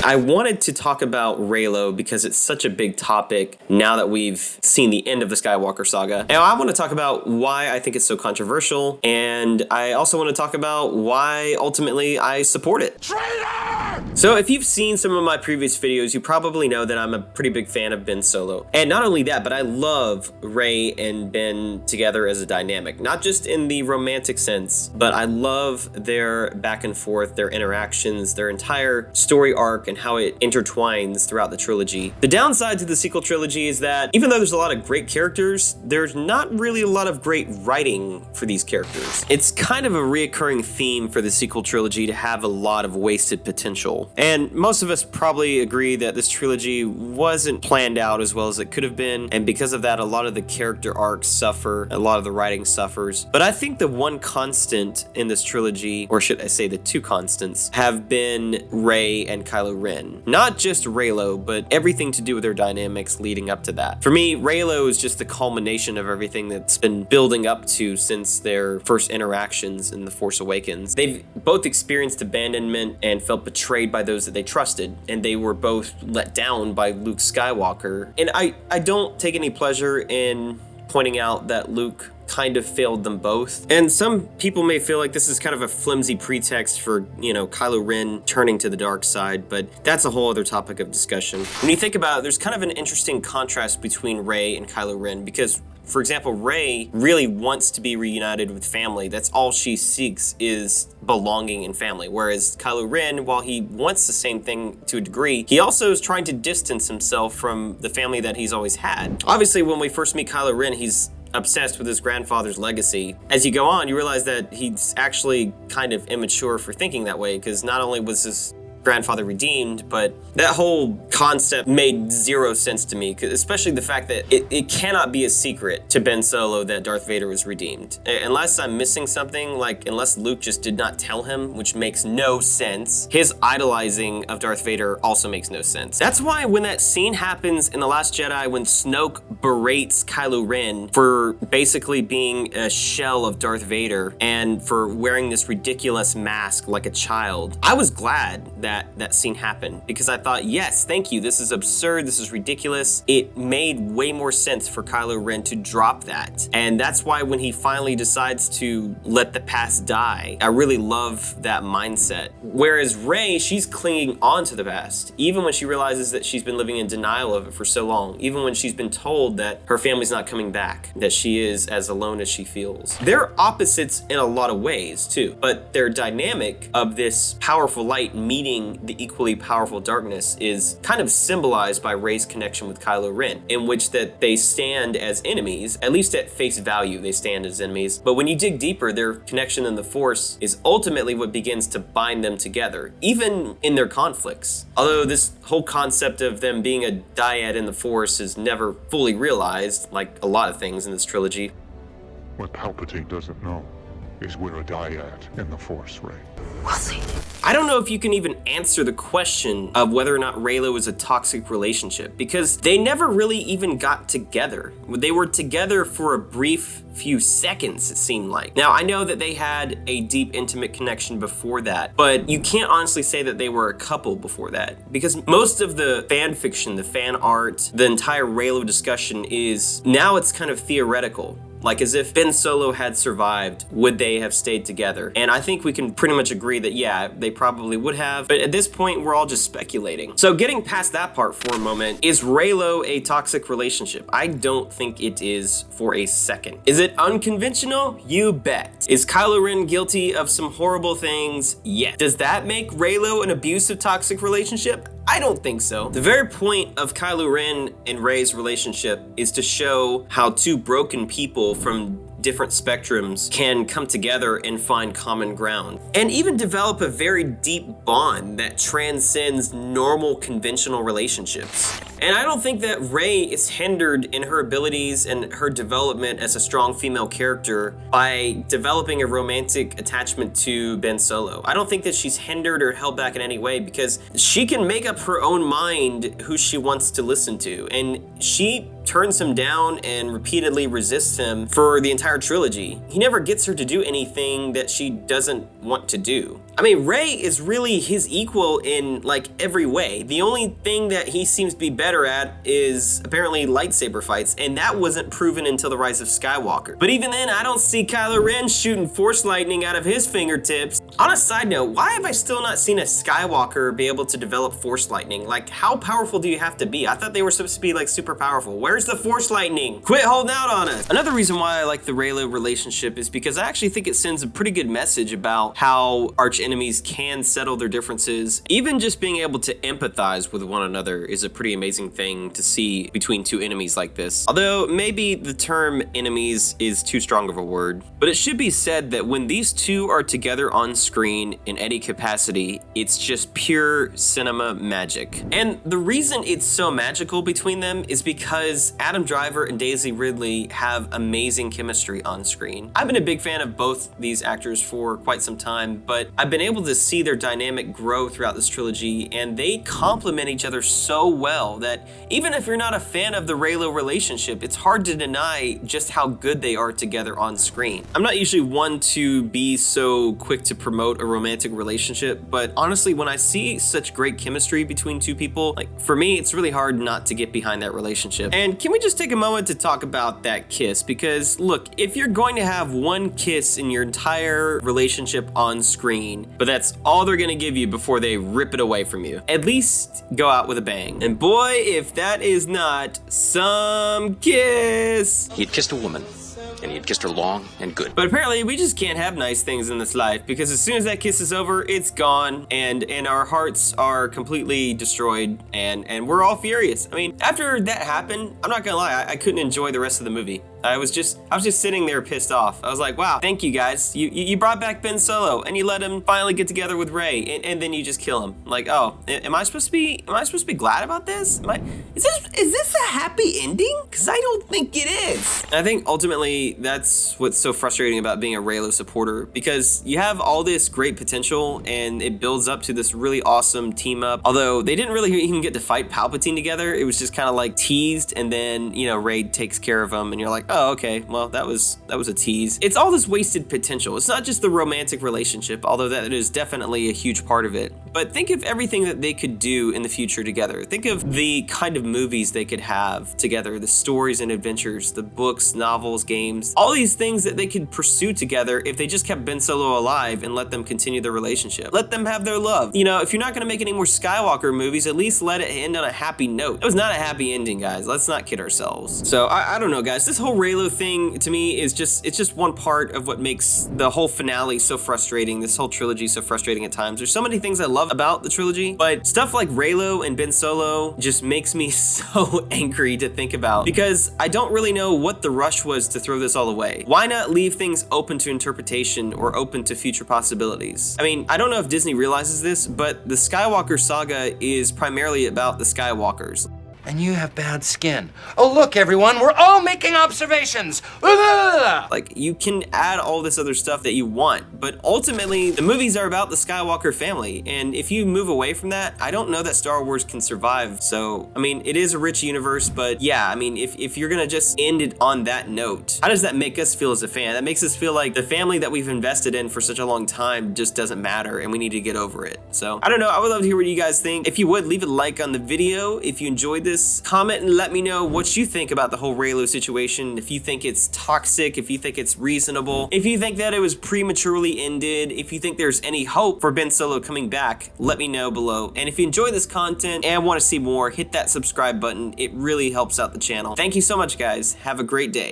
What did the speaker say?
I wanted to talk about Reylo because it's such a big topic now that we've seen the end of the Skywalker saga. And I want to talk about why I think it's so controversial, and I also want to talk about why ultimately I support it. Traitor! So if you've seen some of my previous videos, you probably know that I'm a pretty big fan of Ben Solo. And not only that, but I love Rey and Ben together as a dynamic, not just in the romantic sense, but I love their back and forth, their interactions, their entire story arc, and how it intertwines throughout the trilogy. The downside to the sequel trilogy is that even though there's a lot of great characters, there's not really a lot of great writing for these characters. It's kind of a reoccurring theme for the sequel trilogy to have a lot of wasted potential. And most of us probably agree that this trilogy wasn't planned out as well as it could have been, and because of that, a lot of the character arcs suffer, a lot of the writing suffers. But I think the one constant in this trilogy, or should I say the two constants, have been Rey and Kylo Ren. Not just Reylo, but everything to do with their dynamics leading up to that. For me, Reylo is just the culmination of everything that's been building up to since their first interactions in The Force Awakens. They've both experienced abandonment and felt betrayed by those that they trusted, and they were both let down by Luke Skywalker. And I don't take any pleasure in pointing out that Luke kind of failed them both. And some people may feel like this is kind of a flimsy pretext for, Kylo Ren turning to the dark side, but that's a whole other topic of discussion. When you think about it, there's kind of an interesting contrast between Rey and Kylo Ren because, for example, Rey really wants to be reunited with family. That's all she seeks is belonging and family. Whereas Kylo Ren, while he wants the same thing to a degree, he also is trying to distance himself from the family that he's always had. Obviously, when we first meet Kylo Ren, he's obsessed with his grandfather's legacy. As you go on, you realize that he's actually kind of immature for thinking that way, because not only was his grandfather redeemed, but that whole concept made zero sense to me, especially the fact that it cannot be a secret to Ben Solo that Darth Vader was redeemed. Unless I'm missing something, like unless Luke just did not tell him, which makes no sense. His idolizing of Darth Vader also makes no sense. That's why when that scene happens in The Last Jedi, when Snoke berates Kylo Ren for basically being a shell of Darth Vader and for wearing this ridiculous mask like a child, I was glad that scene happened, because I thought, yes, thank you, this is absurd, this is ridiculous. It made way more sense for Kylo Ren to drop that. And that's why when he finally decides to let the past die, I really love that mindset. Whereas Rey, she's clinging on to the past, even when she realizes that she's been living in denial of it for so long, even when she's been told that her family's not coming back, that she is as alone as she feels. They're opposites in a lot of ways too, but their dynamic of this powerful light meeting the equally powerful darkness is kind of symbolized by Rey's connection with Kylo Ren, in which that they stand as enemies, at least at face value they stand as enemies, but when you dig deeper, their connection in the Force is ultimately what begins to bind them together, even in their conflicts. Although this whole concept of them being a dyad in the Force is never fully realized, like a lot of things in this trilogy. What Palpatine doesn't know is we're a dyad in the Force, Rey. We'll see. I don't know if you can even answer the question of whether or not Reylo is a toxic relationship, because they never really even got together. They were together for a brief few seconds, it seemed like. Now, I know that they had a deep, intimate connection before that, but you can't honestly say that they were a couple before that, because most of the fan fiction, the fan art, the entire Reylo discussion is, now it's kind of theoretical. Like as if Ben Solo had survived, would they have stayed together? And I think we can pretty much agree that yeah, they probably would have, but at this point we're all just speculating. So getting past that part for a moment, is Reylo a toxic relationship? I don't think it is for a second. Is it unconventional? You bet. Is Kylo Ren guilty of some horrible things? Yes. Does that make Reylo an abusive toxic relationship? I don't think so. The very point of Kylo Ren and Rey's relationship is to show how two broken people from different spectrums can come together and find common ground, and even develop a very deep bond that transcends normal conventional relationships. And I don't think that Rey is hindered in her abilities and her development as a strong female character by developing a romantic attachment to Ben Solo. I don't think that she's hindered or held back in any way, because she can make up her own mind who she wants to listen to, and she turns him down and repeatedly resists him for the entire trilogy. He never gets her to do anything that she doesn't want to do. I mean, Rey is really his equal in like every way. The only thing that he seems to be better at is apparently lightsaber fights, and that wasn't proven until the Rise of Skywalker. But even then, I don't see Kylo Ren shooting force lightning out of his fingertips. On a side note, why have I still not seen a Skywalker be able to develop force lightning? Like, how powerful do you have to be? I thought they were supposed to be like super powerful. Where's the force lightning? Quit holding out on us. Another reason why I like the Reylo relationship is because I actually think it sends a pretty good message about how arch enemies can settle their differences. Even just being able to empathize with one another is a pretty amazing thing to see between two enemies like this. Although maybe the term enemies is too strong of a word, but it should be said that when these two are together on screen in any capacity, it's just pure cinema magic. And the reason it's so magical between them is because Adam Driver and Daisy Ridley have amazing chemistry on screen. I've been a big fan of both these actors for quite some time, but I've been able to see their dynamic grow throughout this trilogy, and they complement each other so well that even if you're not a fan of the Reylo relationship, it's hard to deny just how good they are together on screen. I'm not usually one to be so quick to promote a romantic relationship, but honestly, when I see such great chemistry between two people, like for me, it's really hard not to get behind that relationship. And can we just take a moment to talk about that kiss? Because look, if you're going to have one kiss in your entire relationship on screen, but that's all they're gonna give you before they rip it away from you, at least go out with a bang. And boy, if that is not some kiss. He had kissed a woman, and he had kissed her long and good. But apparently we just can't have nice things in this life, because as soon as that kiss is over, it's gone, and our hearts are completely destroyed, and we're all furious. I mean, after that happened, I'm not gonna lie, I couldn't enjoy the rest of the movie. I was just sitting there pissed off. I was like, wow, thank you guys. You brought back Ben Solo, and you let him finally get together with Rey, and then you just kill him. Like, oh, am I supposed to be glad about this? Is this a happy ending? Because I don't think it is. And I think ultimately that's what's so frustrating about being a Reylo supporter, because you have all this great potential, and it builds up to this really awesome team up. Although they didn't really even get to fight Palpatine together. It was just kind of like teased, and then, you know, Rey takes care of him, and you're like, oh, okay, well, that was a tease. It's all this wasted potential. It's not just the romantic relationship, although that is definitely a huge part of it. But think of everything that they could do in the future together. Think of the kind of movies they could have together, the stories and adventures, the books, novels, games, all these things that they could pursue together if they just kept Ben Solo alive and let them continue their relationship. Let them have their love. You know, if you're not gonna make any more Skywalker movies, at least let it end on a happy note. It was not a happy ending, guys. Let's not kid ourselves. So I don't know, guys. This whole Reylo thing to me is just one part of what makes the whole finale so frustrating, this whole trilogy so frustrating at times. There's so many things I love about the trilogy, but stuff like Reylo and Ben Solo just makes me so angry to think about, because I don't really know what the rush was to throw this all away. Why not leave things open to interpretation or open to future possibilities? I mean, I don't know if Disney realizes this, but the Skywalker saga is primarily about the Skywalkers. And you have bad skin. Oh, look, everyone, we're all making observations. Like, you can add all this other stuff that you want, but ultimately, the movies are about the Skywalker family, and if you move away from that, I don't know that Star Wars can survive. So, I mean, it is a rich universe, but yeah, I mean, if you're gonna just end it on that note, how does that make us feel as a fan? That makes us feel like the family that we've invested in for such a long time just doesn't matter, and we need to get over it. So, I don't know, I would love to hear what you guys think. If you would, leave a like on the video. If you enjoyed this, comment and let me know what you think about the whole Reylo situation. If you think it's toxic, if you think it's reasonable, if you think that it was prematurely ended, if you think there's any hope for Ben Solo coming back, let me know below. And if you enjoy this content and want to see more, hit that subscribe button. It really helps out the channel. Thank you so much, guys. Have a great day.